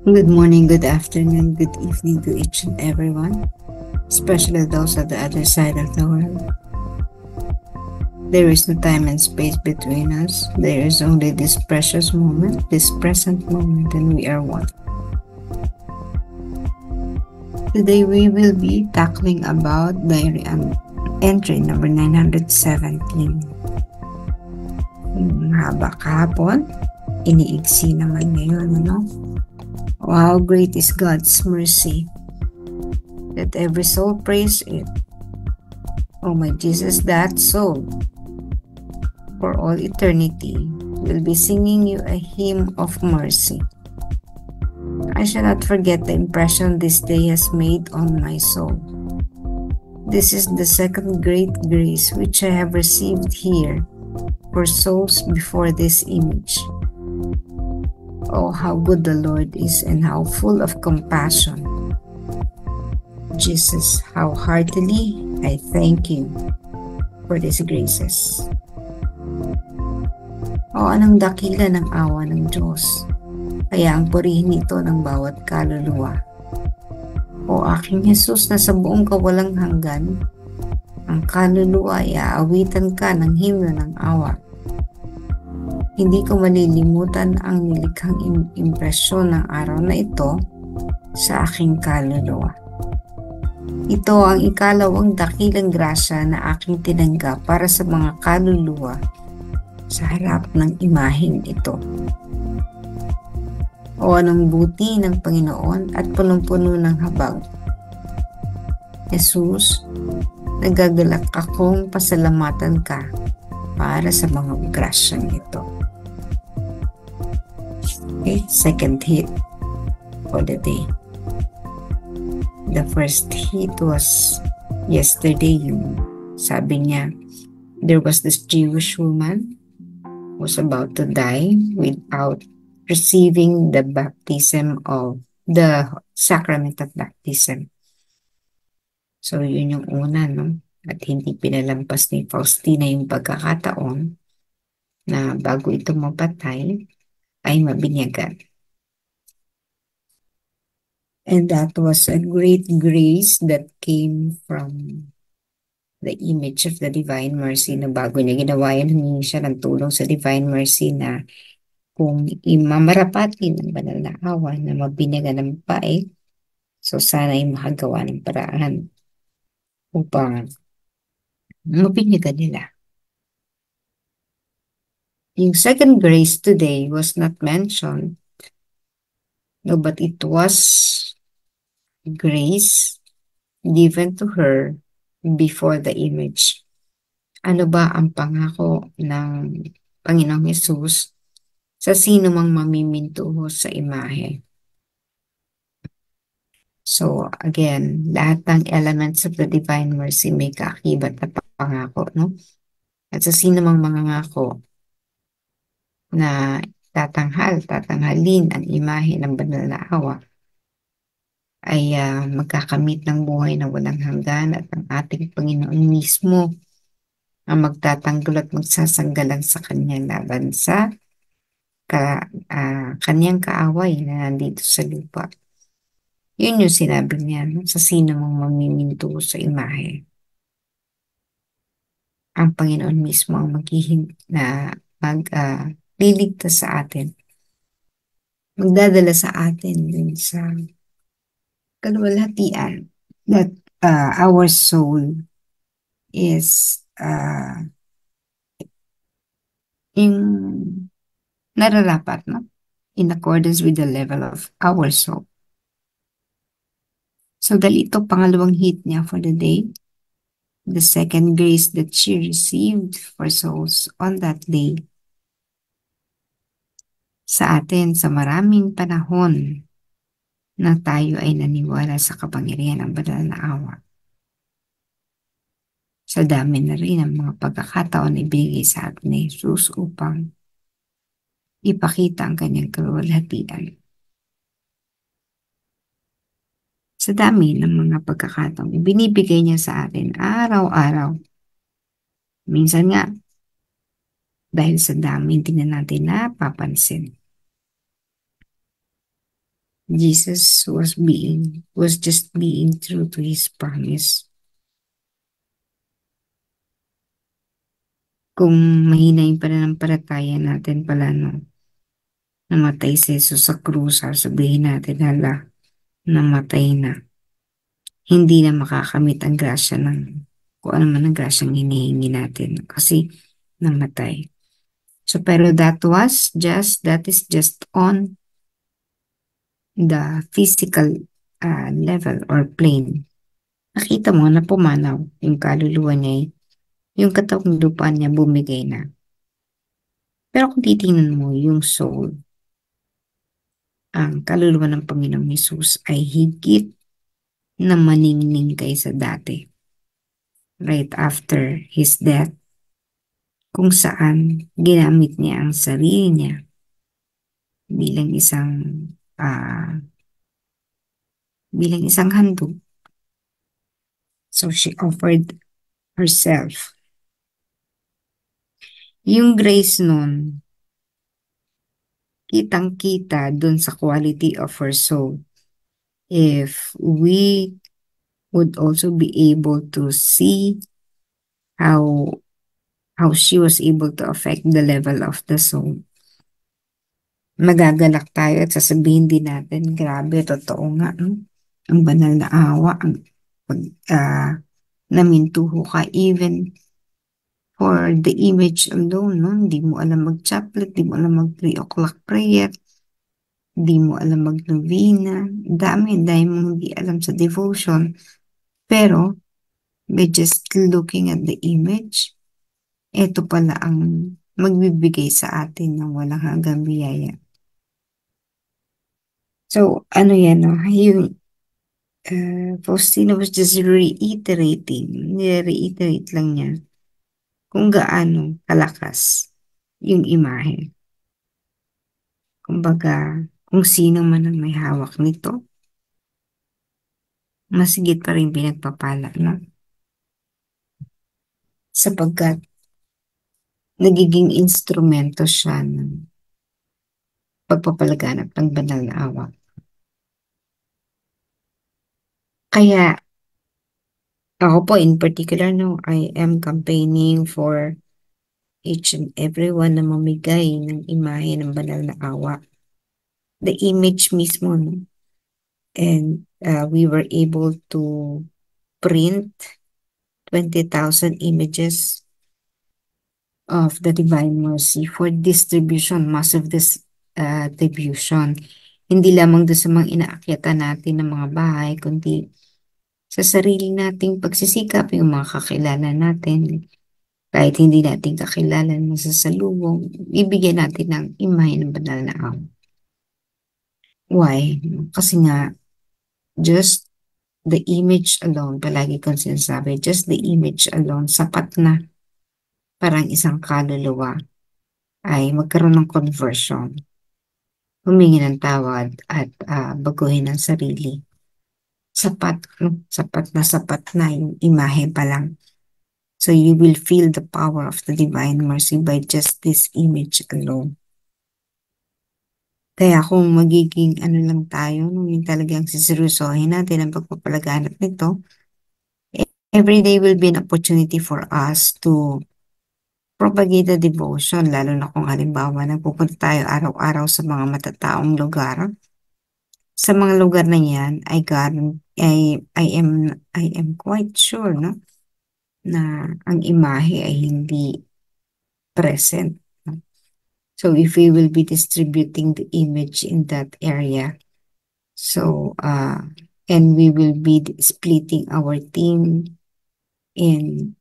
Good morning, good afternoon, good evening to each and everyone, especially those at the other side of the world. There is no time and space between us. There is only this precious moment, this present moment, and we are one. Today we will be tackling about diary entry number 917. Haba kahapon, iniigsi naman ngayon, ano? How great is God's mercy, that every soul praise it. Oh my Jesus, that soul, for all eternity, will be singing you a hymn of mercy. I shall not forget the impression this day has made on my soul. This is the second great grace which I have received here for souls before this image. Oh, how good the Lord is and how full of compassion. Jesus, how heartily I thank you for these graces. O anong dakila ng awa ng Diyos, kaya ang purihin ito ng bawat kaluluwa. O aking Jesus na sa buong kawalang hanggan, ang kaluluwa ay aawitan ka ng himno ng awa. Hindi ko malilimutan ang nilikhang impresyon ng araw na ito sa aking kaluluwa. Ito ang ikalawang dakilang grasya na aking tinanggap para sa mga kaluluwa sa harap ng imaheng ito. O anong buti ng Panginoon at punong-puno ng habag. Jesus, nagagalak akong pasalamatan ka para sa mga grasyang ito. Okay, second hit for the day. The first hit was yesterday, yung sabi niya, there was this Jewish woman who was about to die without receiving the baptism of the sacrament of baptism. So yun yung una, no? At hindi pinalampas ni Faustina yung pagkakataon na bago ito mapatay ay mabinyagan. And that was a great grace that came from the image of the Divine Mercy na bago niya ginawa yan, humingi siya ng tulong sa Divine Mercy na kung imamarapatin ang banal na awa na mabinyagan ng pae, so sana ay makagawa ng paraan upang mabinyagan nila. Yung second grace today was not mentioned, no, but it was grace given to her before the image. Ano ba ang pangako ng Panginoong Hesus sa sino mang mamimintuho sa imahe? So again, lahat ng elements of the Divine Mercy may kaakibat na pangako, no? At sa sino mang mangangako na tatanghalin ang imahe ng banal na awa ay magkakamit ng buhay na walang hanggan at ang ating Panginoon mismo ang magtatanggol at magsasanggalang sa kanya laban sa kanyang kaaway na nandito sa lupa. Yun yung sinabi niya, no? Sa sino mang mamiminto sa imahe. Ang Panginoon mismo ang magliligtas sa atin. Magdadala sa atin dun sa kaluwalhatian that our soul is nararapat, no? In accordance with the level of our soul. So dahil ito pangalawang hit niya for the day, the second grace that she received for souls on that day, sa atin sa maraming panahon na tayo ay naniwala sa kapangyarihan ng banal na awa. Sa dami na rin ang mga pagkakataon na ibigay sa atin ni Jesus upang ipakita ang kanyang kaluwalhatian. Sa dami ng mga pagkakataon, ibinibigay niya sa atin araw-araw. Minsan nga, dahil sa dami, hindi na natin napapansin. Jesus was just being true to his promise. Kung mahina yung pananampalataya natin pala, no, namatay si Jesus sa krus, sasabihin natin, hala, namatay na. Hindi na makakamit ang grasya ng kung ano man ang grasyang hinihingi natin kasi namatay. So, pero that is just on the physical level or plane. Nakita mo na pumanaw yung kaluluwa niya, yung katawang lupa niya bumigay na. Pero kung titingnan mo yung soul, ang kaluluwa ng Panginoong Hesus ay higit na maningning kaysa dati. Right after his death, kung saan ginamit niya ang sarili niya bilang ah, isang handog. So she offered herself. Yung grace nun, kitang-kita dun sa quality of her soul. If we would also be able to see how she was able to affect the level of the soul, magagalak tayo at sasabihin din natin, grabe, totoo nga, no? Ang banal na awa, ang pag namintuho ka even for the image alone, no? Hindi mo alam mag-chaplet, hindi mo alam mag 3 o'clock prayer, hindi mo alam mag-novena, dami mo hindi alam sa devotion. Pero, by just looking at the image, ito pala ang magbibigay sa atin ng walang hanggang biyaya. So, ano yan, no? Yung Faustino was just reiterate lang niya kung gaano kalakas yung imahe. Kumbaga, kung sino man ang may hawak nito, masigit pa rin pinagpapala, no? Sapagkat nagiging instrumento siya ng pagpapalaganap ng banal na awa. Kaya, ako po in particular, no, I am campaigning for each and everyone na mamigay ng imahe ng banal na awa. The image mismo, no? And we were able to print 20,000 images of the Divine Mercy for distribution, massive distribution. Hindi lamang doon sa mga inaakyatan natin ng mga bahay, kundi sa sarili nating pagsisikap, yung mga kakilala natin, kahit hindi natin kakilala na sa salubong, ibigyan natin ng imahe ng banal na awa. Why? Kasi nga, just the image alone, palagi kong sinasabi, just the image alone, sapat na parang isang kaluluwa ay magkaroon ng conversion, humingi ng tawad at baguhin ang sarili. Sapat, no? Sapat na yung imahe pa lang. So you will feel the power of the Divine Mercy by just this image alone. Kaya kung magiging ano lang tayo, no, yung talagang siseryosohin natin ang pagpapalaganap nito, every day will be an opportunity for us to propagate the devotion, lalo na kung halimbawa nagpupunta tayo araw-araw sa mga matataong lugar. Sa mga lugar na yan, I am quite sure, no, na ang imahe ay hindi present. No? So if we will be distributing the image in that area, so and we will be splitting our team in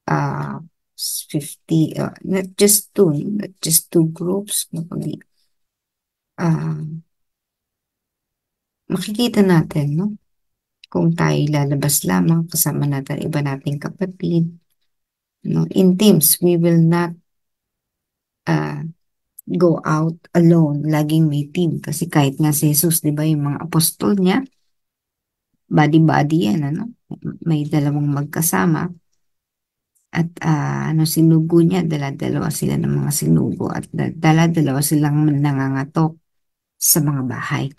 50, not just two groups, makikita natin, no? Kung tayo lalabas lamang, kasama natin iba nating kapatid, no? In teams, we will not go out alone, laging may team. Kasi kahit nga si Jesus, di ba, yung mga apostol niya, body-body yan, ano? May dalawang magkasama. At sinugo niya, dala-dalawa sila ng mga sinugo at dala-dalawa silang nangangatok sa mga bahay.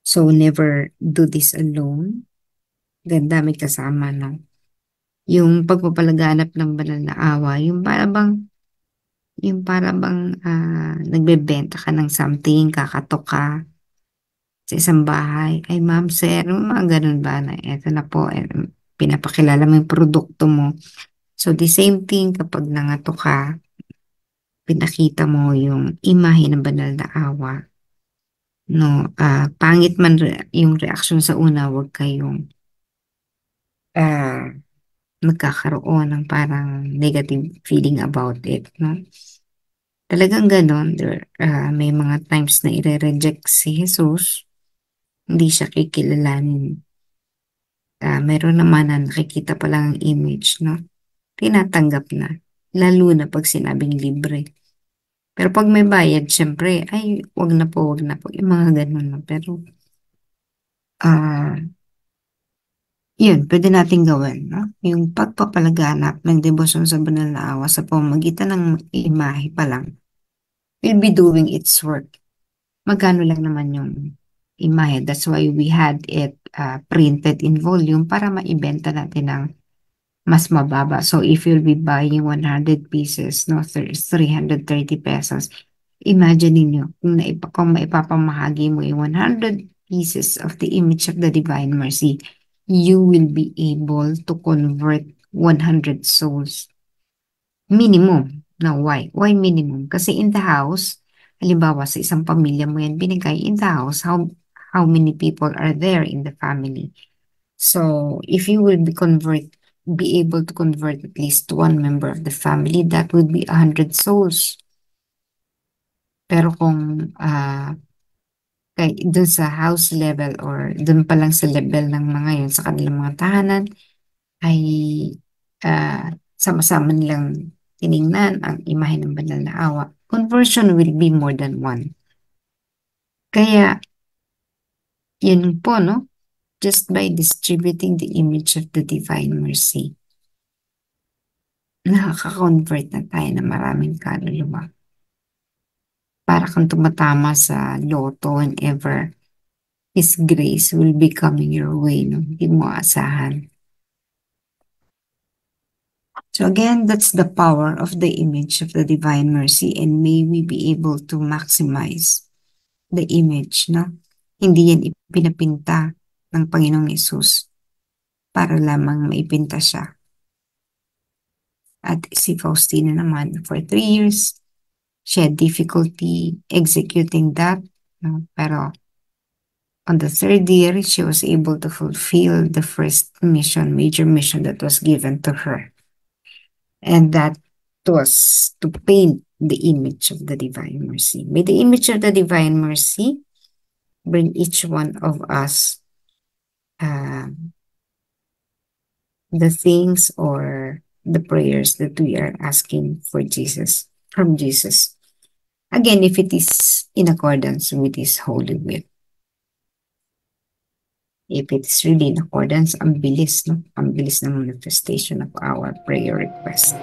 So, never do this alone. Ganda, may kasama, no? Yung pagpapalaganap ng banal na awa, yung para bang nagbebenta ka ng something, kakatok ka sa isang bahay. Ay, ma'am, sir, mga ganun ba na, eto na po, pinapakilala mo yung produkto mo. So, the same thing kapag nangato ka, pinakita mo yung imahe ng banal na awa. No, pangit man yung reaksyon sa una, wag kayong ah, magkakaroon ng parang negative feeling about it, no? Talagang ganon, may mga times na ire-reject si Jesus, hindi siya kikilalanin. Meron naman na nakikita pa lang ang image, no? Tinatanggap na, lalo na pag sinabing libre. Pero pag may bayad, syempre, ay, wag na po, yung mga ganon na. Pero, ah, yun, pwede nating gawin, no? Yung pagpapalaganap ng debosyon sa banal na awa sa pamamagitan ng imahe pa lang will be doing its work. Magkano lang naman yung imahe. That's why we had it printed in volume para maibenta natin ng mas mababa. So if you'll be buying 100 pieces, no, 330 pesos, imagine niyo kung maipapamahagi mo yung 100 pieces of the image of the Divine Mercy, you will be able to convert 100 souls. Minimum. Now, why? Why minimum? Kasi in the house, halimbawa sa isang pamilya mo yan binigay, in the house, how many people are there in the family? So, if you will be able to convert at least one member of the family, that would be 100 souls. Pero kung dun sa house level or dun pa lang sa level ng mga yun sa kanilang mga tahanan, ay sama-sama nilang tiningnan ang imahe ng banal na awa, conversion will be more than one. Kaya, yun po, no? Just by distributing the image of the Divine Mercy, nakaka-convert na tayo ng maraming kaluluwa. Para kang tumatama sa loto whenever His grace will be coming your way, no? Hindi mo asahan. So again, that's the power of the image of the Divine Mercy, and may we be able to maximize the image, no? Hindi yan ipinapinta ng Panginoong Yesus para lamang maipinta siya. At si Faustina naman, for 3 years, she had difficulty executing that, no? Pero on the third year, she was able to fulfill the first major mission that was given to her. And that was to paint the image of the Divine Mercy. May the image of the Divine Mercy bring each one of us the things or the prayers that we are asking from Jesus. Again, if it is in accordance with His holy will. If it is really in accordance, ang bilis, no? Ang bilis ng manifestation of our prayer request.